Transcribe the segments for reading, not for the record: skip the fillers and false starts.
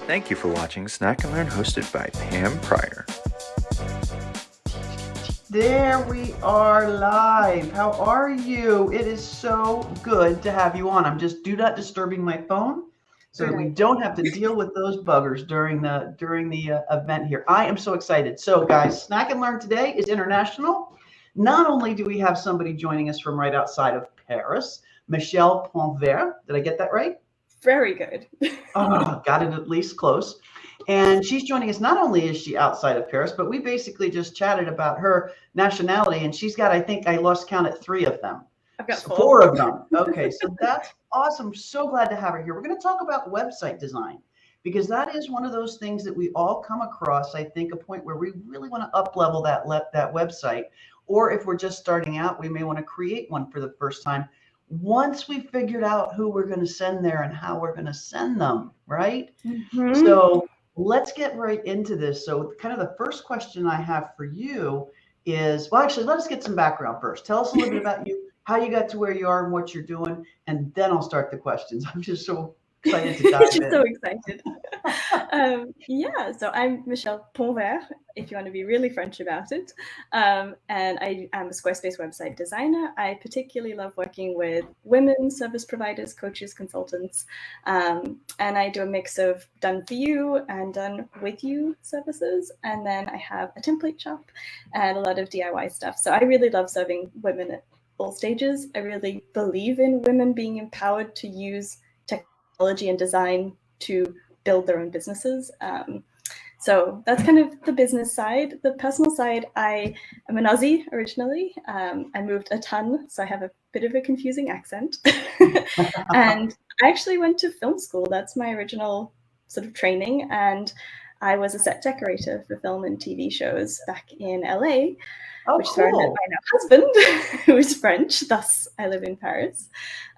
Thank you for watching Snack and Learn, hosted by Pam Pryor. There we are live. How are you? It is so good to have you on. I'm just do not disturbing my phone so that we don't have to deal with those buggers during the event here. I am so excited. So guys, Snack and Learn today is international. Not only do we have somebody joining us from right outside of Paris, Michelle Pontvert. Did I get that right? Very good. Oh, got it at least close. And she's joining us. Not only is she outside of Paris, but we basically just chatted about her nationality, and she's got, I think I lost count at 3 of them. I've got four of them. Okay, so that's awesome. So glad to have her here. We're going to talk about website design because that is one of those things that we all come across. I think a point where we really want to up level that website, or if we're just starting out, we may want to create one for the first time. Once we figured out who we're going to send there and how we're going to send them, right? Mm-hmm. So let's get right into this. So kind of the first question I have for you is, well, actually, let us get some background first. Tell us a little bit about you, how you got to where you are and what you're doing, and then I'll start the questions. I'm just so excited to dive in. So excited. Yeah, so I'm Michelle Pontvert, if you want to be really French about it. And I am a Squarespace website designer. I particularly love working with women service providers, coaches, consultants. And I do a mix of done for you and done with you services. And then I have a template shop and a lot of DIY stuff. So I really love serving women at all stages. I really believe in women being empowered to use technology and design to build their own businesses. So that's kind of the business side. The personal side, I am an Aussie originally. I moved a ton, so I have a bit of a confusing accent. And I actually went to film school. That's my original sort of training. And I was a set decorator for film and TV shows back in LA, which is where I met my now husband, who is French. Thus, I live in Paris.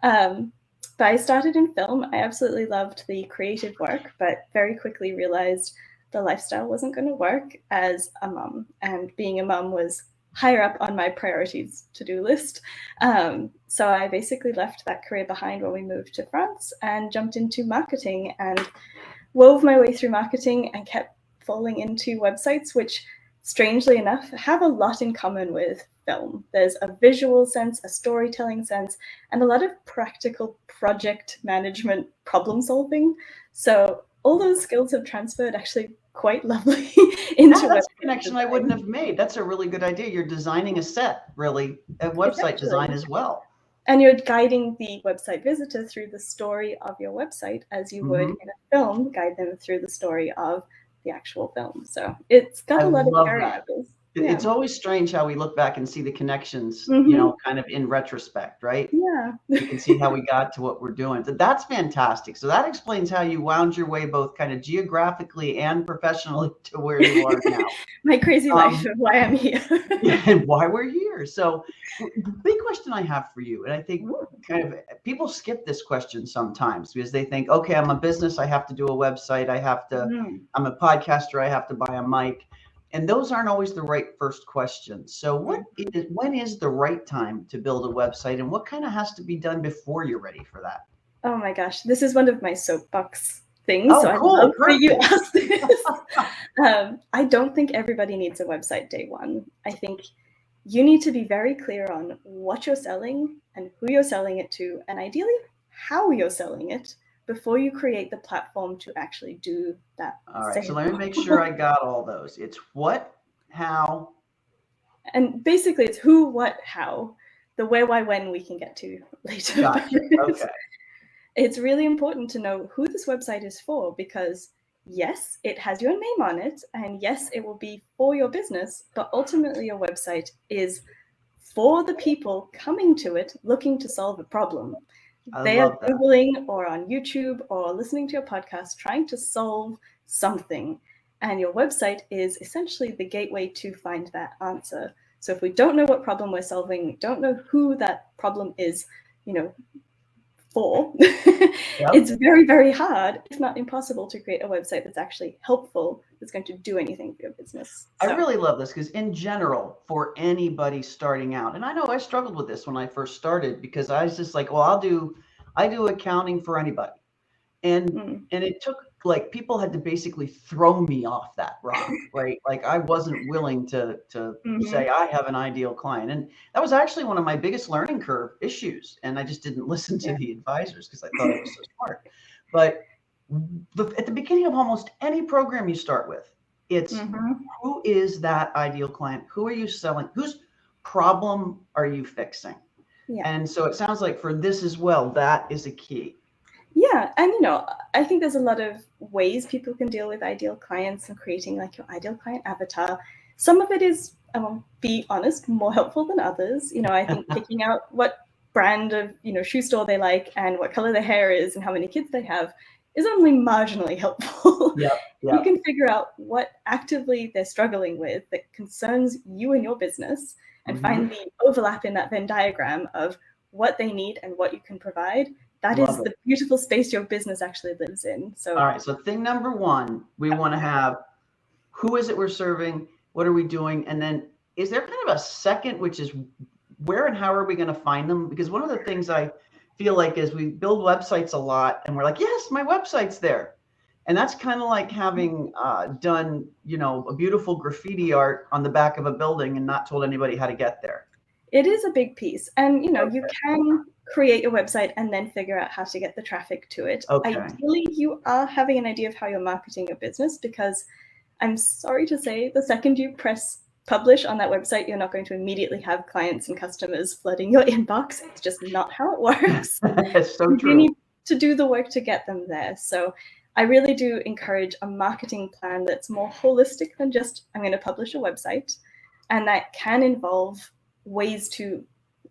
But I started in film. I absolutely loved the creative work, but very quickly realized the lifestyle wasn't going to work as a mum. And being a mum was higher up on my priorities to-do list. So I basically left that career behind when we moved to France and jumped into marketing and wove my way through marketing and kept falling into websites, which strangely enough have a lot in common with film. There's a visual sense, a storytelling sense, and a lot of practical project management problem solving. So all those skills have transferred actually quite lovely into that's a connection I wouldn't have made. That's a really good idea. You're designing a set, really, a website design as well. And you're guiding the website visitor through the story of your website as you would in a film guide them through the story of the actual film. So it's got a lot of variables. Yeah. It's always strange how we look back and see the connections, you know, kind of in retrospect, right? Yeah. You can see how we got to what we're doing. So that's fantastic. So that explains how you wound your way both kind of geographically and professionally to where you are now. My crazy life of why I'm here. Yeah, and why we're here. So the big question I have for you, and I think kind of people skip this question sometimes because they think, okay, I'm a business, I have to do a website, I have to, I'm a podcaster, I have to buy a mic. And those aren't always the right first questions. So when is the right time to build a website, and what kind of has to be done before you're ready for that? Oh my gosh, this is one of my soapbox things. Oh, so cool. I love that you asked this. I don't think everybody needs a website day one. I think you need to be very clear on what you're selling and who you're selling it to, and ideally how you're selling it before you create the platform to actually do that. All right, so let me make sure I got all those. It's what, how. And basically it's who, what, how. The where, why, when we can get to later. Gotcha. Okay. It's really important to know who this website is for because yes, it has your name on it, and yes, it will be for your business, but ultimately your website is for the people coming to it looking to solve a problem. They are Googling or on YouTube or listening to your podcast trying to solve something. And your website is essentially the gateway to find that answer. So if we don't know what problem we're solving, we don't know who that problem is, you know, for, it's very, very hard, if not impossible, to create a website that's actually helpful, that's going to do anything for your business. So. I really love this because in general, for anybody starting out, and I know I struggled with this when I first started because I was just like, well, I do accounting for anybody. And it took like people had to basically throw me off that rock, right? Like I wasn't willing to say I have an ideal client. And that was actually one of my biggest learning curve issues. And I just didn't listen to the advisors because I thought I was so smart. But at the beginning of almost any program you start with, it's who is that ideal client? Who are you selling? Whose problem are you fixing? Yeah. And so it sounds like for this as well, that is a key. Yeah, and I think there's a lot of ways people can deal with ideal clients and creating like your ideal client avatar. Some of it is, I will be honest, more helpful than others. I think picking out what brand of shoe store they like and what color their hair is and how many kids they have is only marginally helpful. Yep. You can figure out what actively they're struggling with that concerns you and your business and find the overlap in that Venn diagram of what they need and what you can provide. That is the beautiful space your business actually lives in. So, all right. So thing number one, we want to have who is it we're serving? What are we doing? And then is there kind of a second, which is where and how are we going to find them? Because one of the things I feel like is we build websites a lot and we're like, yes, my website's there. And that's kind of like having done, a beautiful graffiti art on the back of a building and not told anybody how to get there. It is a big piece. And, you can create a website and then figure out how to get the traffic to it. Okay. Ideally, you are having an idea of how you're marketing your business, because I'm sorry to say, the second you press publish on that website, you're not going to immediately have clients and customers flooding your inbox. It's just not how it works. It's so true. You need to do the work to get them there. So I really do encourage a marketing plan that's more holistic than just, I'm going to publish a website. And that can involve ways to,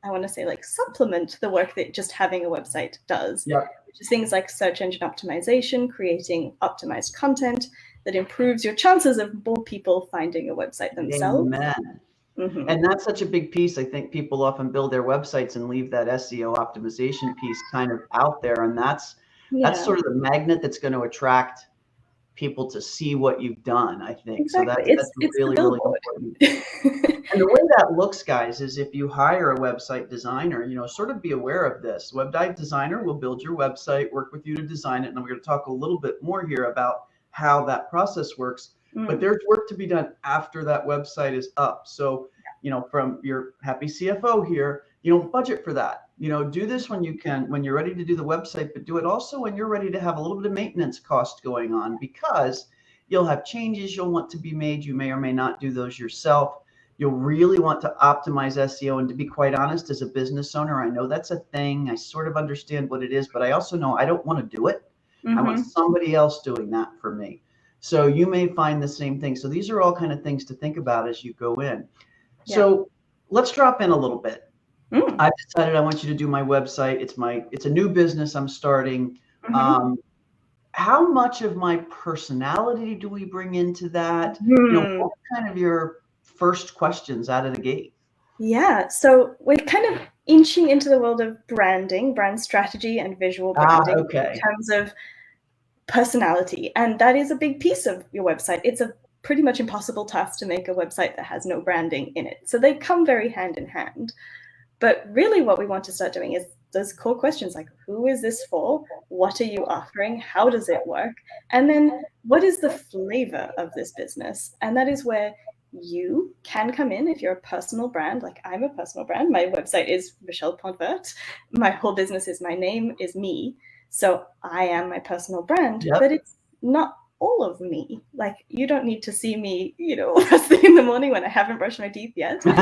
I want to say, like supplement the work that just having a website does. Which is things like search engine optimization, creating optimized content that improves your chances of more people finding your website themselves. Amen. And that's such a big piece. I think people often build their websites and leave that SEO optimization piece kind of out there. And that's sort of the magnet that's going to attract people to see what you've done, I think. Exactly. So that's really, really important. And the way that looks, guys, is if you hire a website designer, sort of be aware of this. Website designer will build your website, work with you to design it. And we're going to talk a little bit more here about how that process works. But there's work to be done after that website is up. So, from your happy CFO here, budget for that. Do this when you can, when you're ready to do the website, but do it also when you're ready to have a little bit of maintenance cost going on, because you'll have changes you'll want to be made. You may or may not do those yourself. You'll really want to optimize SEO. And to be quite honest, as a business owner, I know that's a thing. I sort of understand what it is, but I also know I don't want to do it. I want somebody else doing that for me. So you may find the same thing. So these are all kind of things to think about as you go in. So let's drop in a little bit. I've decided I want you to do my website. It's a new business I'm starting. How much of my personality do we bring into that? What kind of your first questions out of the gate? Yeah, so we're kind of inching into the world of branding, brand strategy, and visual branding in terms of personality. And that is a big piece of your website. It's a pretty much impossible task to make a website that has no branding in it. So they come very hand in hand. But really what we want to start doing is those core questions like, who is this for? What are you offering? How does it work? And then what is the flavor of this business? And that is where you can come in if you're a personal brand. Like I'm a personal brand. My website is Michelle Pontvert. My whole business is, my name is me. So I am my personal brand, but it's not all of me. Like you don't need to see me, first thing in the morning when I haven't brushed my teeth yet. You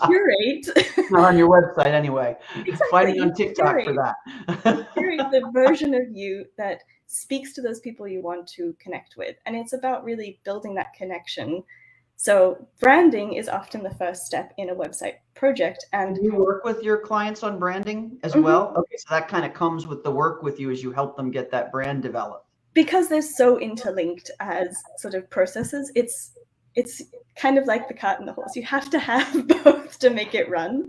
curate. Not on your website anyway. Exactly. Fighting on TikTok for that. Curate the version of you that speaks to those people you want to connect with. And it's about really building that connection. So branding is often the first step in a website project. And you work with your clients on branding as well? Okay, so that kind of comes with the work with you as you help them get that brand developed. Because they're so interlinked as sort of processes, it's kind of like the cart and the horse. You have to have both to make it run.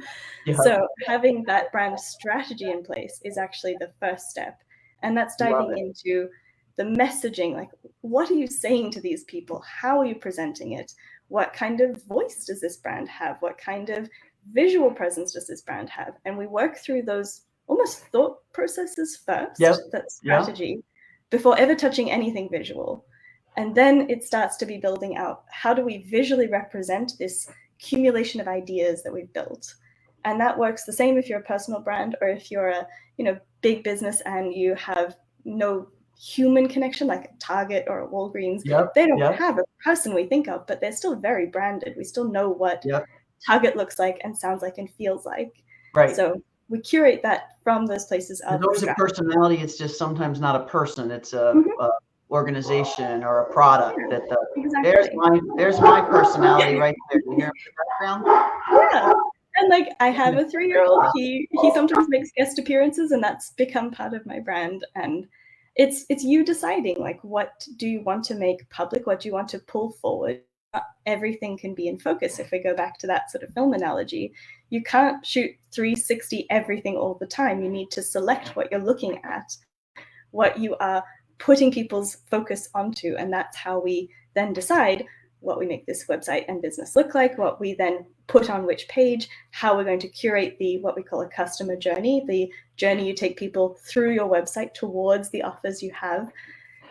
So having that brand strategy in place is actually the first step. And that's diving into the messaging, like what are you saying to these people? How are you presenting it? What kind of voice does this brand have? What kind of visual presence does this brand have? And we work through those almost thought processes first, that strategy. before ever touching anything visual. And then it starts to be building out, how do we visually represent this accumulation of ideas that we've built? And that works the same if you're a personal brand or if you're a big business and you have no human connection, like a Target or a Walgreens. They don't have a person we think of, but they're still very branded. We still know what Target looks like and sounds like and feels like. Right. So we curate that from those places of there's always a personality. It's just sometimes not a person. It's a organization or a product. Exactly. There's my personality right there. You hear the background? Yeah. And like, I have a 3-year-old. He sometimes makes guest appearances, and that's become part of my brand. And it's you deciding, like, what do you want to make public? What do you want to pull forward? Not everything can be in focus. If we go back to that sort of film analogy, you can't shoot 360 everything all the time. You need to select what you're looking at, what you are putting people's focus onto, and that's how we then decide what we make this website and business look like, what we then put on which page, how we're going to curate the what we call a customer journey, the journey you take people through your website towards the offers you have.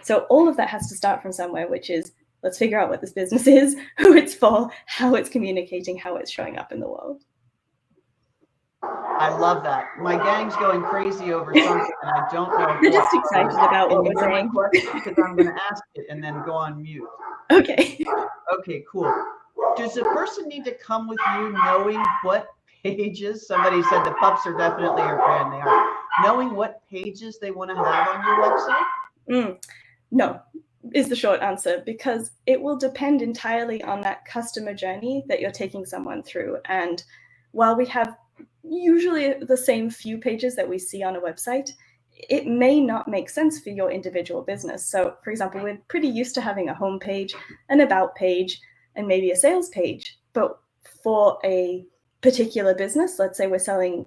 So all of that has to start from somewhere, which is, let's figure out what this business is, who it's for, how it's communicating, how it's showing up in the world. I love that. My gang's going crazy over something, and I don't know. We're just excited about what we're saying. Because I'm going to ask it and then go on mute. Okay. Okay, cool. Does a person need to come with you knowing what pages? Somebody said the pups are definitely your brand. They are. Knowing what pages they want to have on your website? No, is the short answer, because it will depend entirely on that customer journey that you're taking someone through. And while we have usually the same few pages that we see on a website, it may not make sense for your individual business. So, for example, we're pretty used to having a home page, an about page, and maybe a sales page. But for a particular business, let's say we're selling,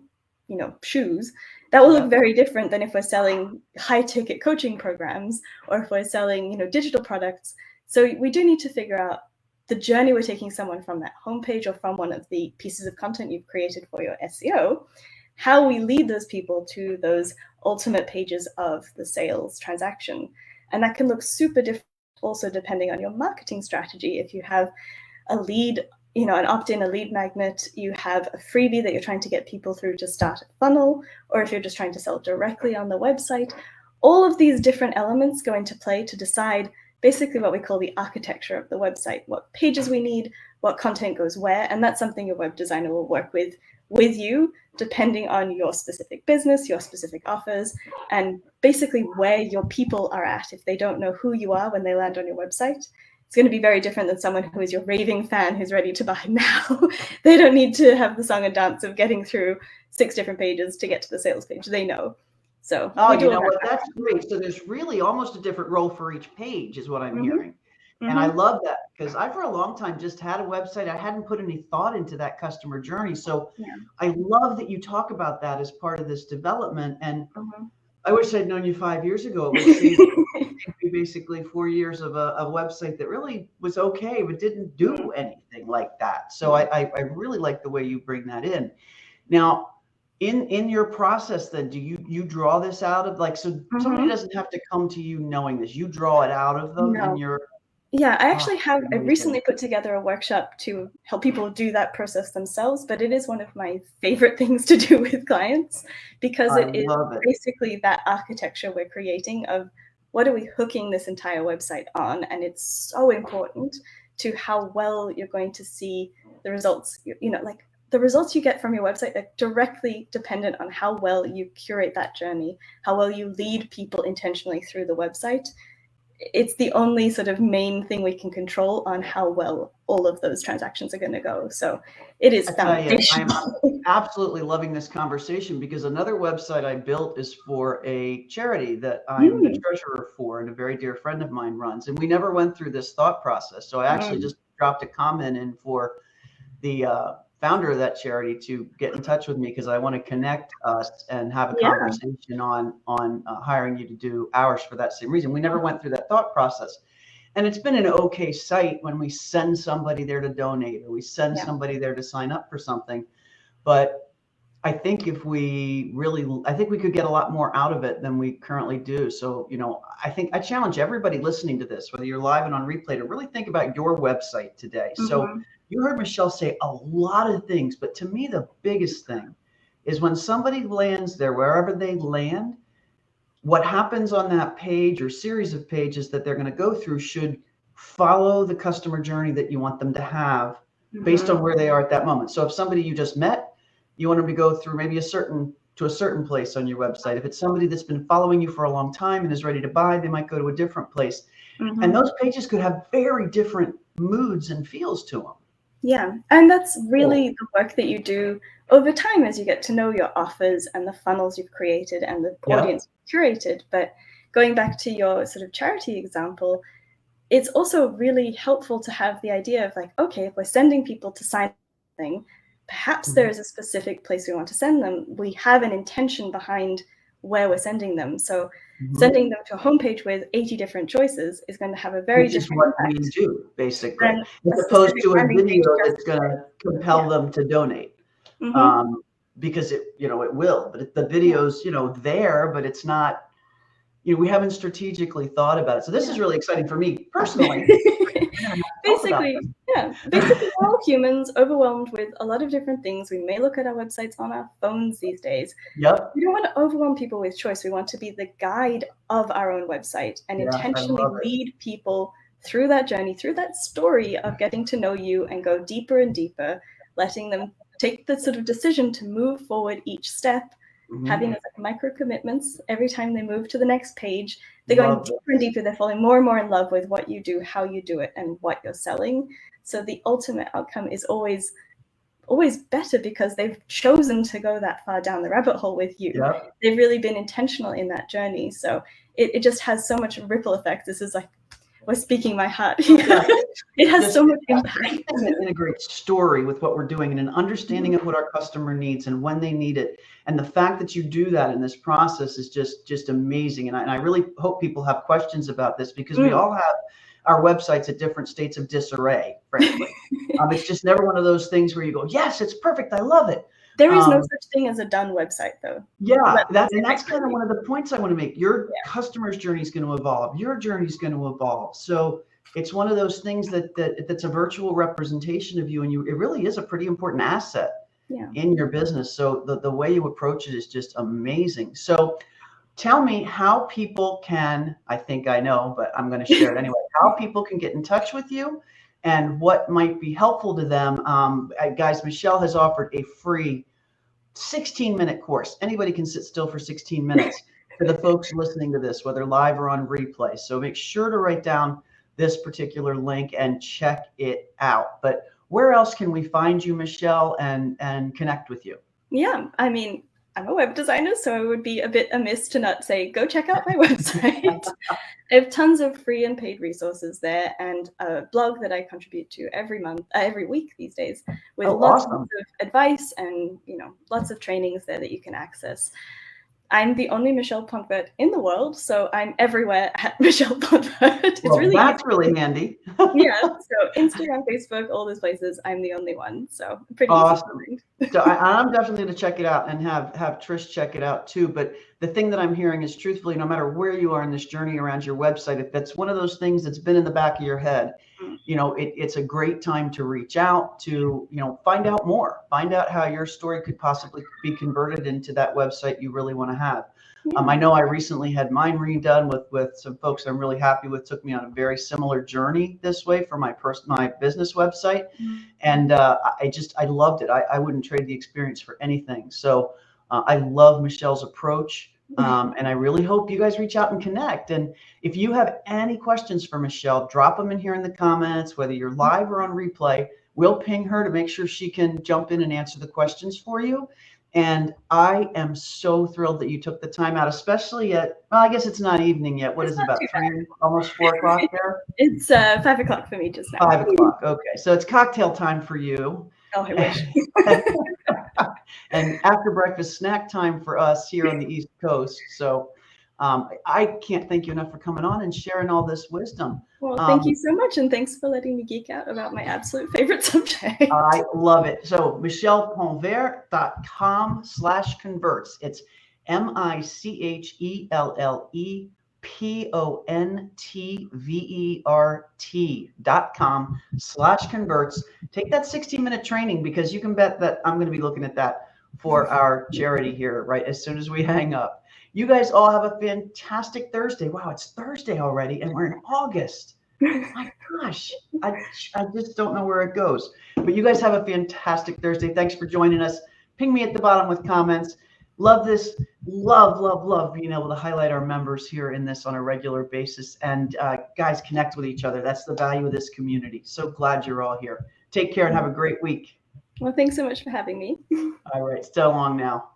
shoes, that will look very different than if we're selling high-ticket coaching programs or if we're selling, digital products. So we do need to figure out the journey we're taking someone from that homepage or from one of the pieces of content you've created for your SEO, how we lead those people to those ultimate pages of the sales transaction. And that can look super different also depending on your marketing strategy. If you have a lead, an opt-in, a lead magnet, you have a freebie that you're trying to get people through to start a funnel, or if you're just trying to sell directly on the website, all of these different elements go into play to decide basically what we call the architecture of the website, what pages we need, what content goes where, and that's something your web designer will work with you, depending on your specific business, your specific offers, and basically where your people are at. If they don't know who you are when they land on your website, it's going to be very different than someone who is your raving fan who's ready to buy now. They don't need to have the song and dance of getting through 6 different pages to get to the sales page. They know. So, you know what? That's great. So there's really almost a different role for each page is what I'm hearing. And I love that, because I, for a long time, just had a website. I hadn't put any thought into that customer journey. So I love that you talk about that as part of this development. And I wish I'd known you 5 years ago. It would save me basically 4 years of a website that really was okay, but didn't do anything like that. So I really like the way you bring that in. Now, in your process, then, do you draw this out of somebody doesn't have to come to you knowing this. You draw it out of them in your. Yeah, I actually I recently put together a workshop to help people do that process themselves, but it is one of my favorite things to do with clients, because it is basically that architecture we're creating of what are we hooking this entire website on, and it's so important to how well you're going to see the results. The results you get from your website are directly dependent on how well you curate that journey, how well you lead people intentionally through the website. It's the only sort of main thing we can control on how well all of those transactions are going to go. So it is foundational. I'm absolutely loving this conversation, because another website I built is for a charity that I'm the treasurer for, and a very dear friend of mine runs. And we never went through this thought process. So I actually just dropped a comment in for the founder of that charity to get in touch with me, because I want to connect us and have a conversation on hiring you to do ours for that same reason. We never went through that thought process. And it's been an okay site when we send somebody there to donate, or we send somebody there to sign up for something. But I think if we really, I think we could get a lot more out of it than we currently do. So, I think I challenge everybody listening to this, whether you're live and on replay, to really think about your website today. So Mm-hmm. you heard Michelle say a lot of things, but to me, the biggest thing is when somebody lands there, wherever they land, what happens on that page or series of pages that they're going to go through should follow the customer journey that you want them to have based Mm-hmm. on where they are at that moment. So if somebody you just met, you want them to go through maybe a certain place on your website. If it's somebody that's been following you for a long time and is ready to buy, they might go to a different place. And Mm-hmm. those pages could have very different moods and feels to them. Yeah, and that's really the work that you do over time as you get to know your offers and the funnels you've created and the audience you've curated. But going back to your sort of charity example, it's also really helpful to have the idea of like, okay, if we're sending people to sign something, perhaps there is a specific place we want to send them. We have an intention behind where we're sending them. So sending them to a homepage with 80 different choices is going to have a very Which is different what we impact do, basically, than as a opposed specific to a landing page video just that's going to compel them to donate. Because it will, but the video's, there, but it's not, we haven't strategically thought about it. So this is really exciting for me personally. Basically, we're all humans overwhelmed with a lot of different things. We may look at our websites on our phones these days. Yep. We don't want to overwhelm people with choice. We want to be the guide of our own website and intentionally lead people through that journey, through that story of getting to know you and go deeper and deeper, letting them take the sort of decision to move forward each step, having like micro commitments every time they move to the next page. They're going deeper and deeper. They're falling more and more in love with what you do, how you do it, and what you're selling. So the ultimate outcome is always better because they've chosen to go that far down the rabbit hole with you. Yep. They've really been intentional in that journey. So it just has so much ripple effect. This is like, we're speaking my heart. It has so much impact. Anything that integrates story with what we're doing and an understanding of what our customer needs and when they need it. And the fact that you do that in this process is just amazing. And I really hope people have questions about this because we all have our websites at different states of disarray, frankly. It's just never one of those things where you go, yes, it's perfect, I love it. There is no such thing as a done website, though. Yeah, that's kind of one of the points I want to make. Your customer's journey is going to evolve. Your journey is going to evolve. So it's one of those things that's a virtual representation of you, and it really is a pretty important asset in your business. So the way you approach it is just amazing. So tell me how people can, I think I know, but I'm going to share it anyway, how people can get in touch with you and what might be helpful to them. Guys, Michelle has offered a free 16-minute course. Anybody can sit still for 16 minutes for the folks listening to this, whether live or on replay. So make sure to write down this particular link and check it out. But where else can we find you, Michelle, and connect with you? Yeah, I mean, I'm a web designer, so it would be a bit amiss to not say, go check out my website. I have tons of free and paid resources there and a blog that I contribute to every week these days with lots of advice and, lots of trainings there that you can access. I'm the only Michelle Pontvert in the world, so I'm everywhere at Michelle Pontvert. It's that's really handy. Yeah, so Instagram, Facebook, all those places, I'm the only one. So pretty awesome. Easy. So I'm definitely going to check it out and have Trish check it out too. But the thing that I'm hearing is, truthfully, no matter where you are in this journey around your website, if that's one of those things that's been in the back of your head, it's a great time to reach out to, find out more, find out how your story could possibly be converted into that website you really want to have. I know I recently had mine redone with some folks I'm really happy with. Took me on a very similar journey this way for my business website. And I loved it. I wouldn't trade the experience for anything. So I love Michelle's approach. And I really hope you guys reach out and connect. And if you have any questions for Michelle, drop them in here in the comments, whether you're live or on replay. We'll ping her to make sure she can jump in and answer the questions for you. And I am so thrilled that you took the time out, especially I guess it's not evening yet. What is it, about 3, almost 4 o'clock there? It's 5 o'clock for me just now. 5 o'clock. Okay. So it's cocktail time for you. Oh, I wish. And after breakfast snack time for us here on the East Coast. So I can't thank you enough for coming on and sharing all this wisdom. Well, thank you so much, and thanks for letting me geek out about my absolute favorite subject. I love it. So michellepontvert.com/converts. It's MICHELLEPONTVERT.com/converts. Take that 60-minute training, because you can bet that I'm going to be looking at that for our charity here right as soon as we hang up. You guys all have a fantastic Thursday. Wow, it's Thursday already, and we're in August. My gosh, I just don't know where it goes. But you guys have a fantastic Thursday. Thanks for joining us. Ping me at the bottom with comments. Love this. Love being able to highlight our members here in this on a regular basis. And guys, connect with each other. That's the value of this community. So glad you're all here. Take care and have a great week. Well, thanks so much for having me. All right. So long now.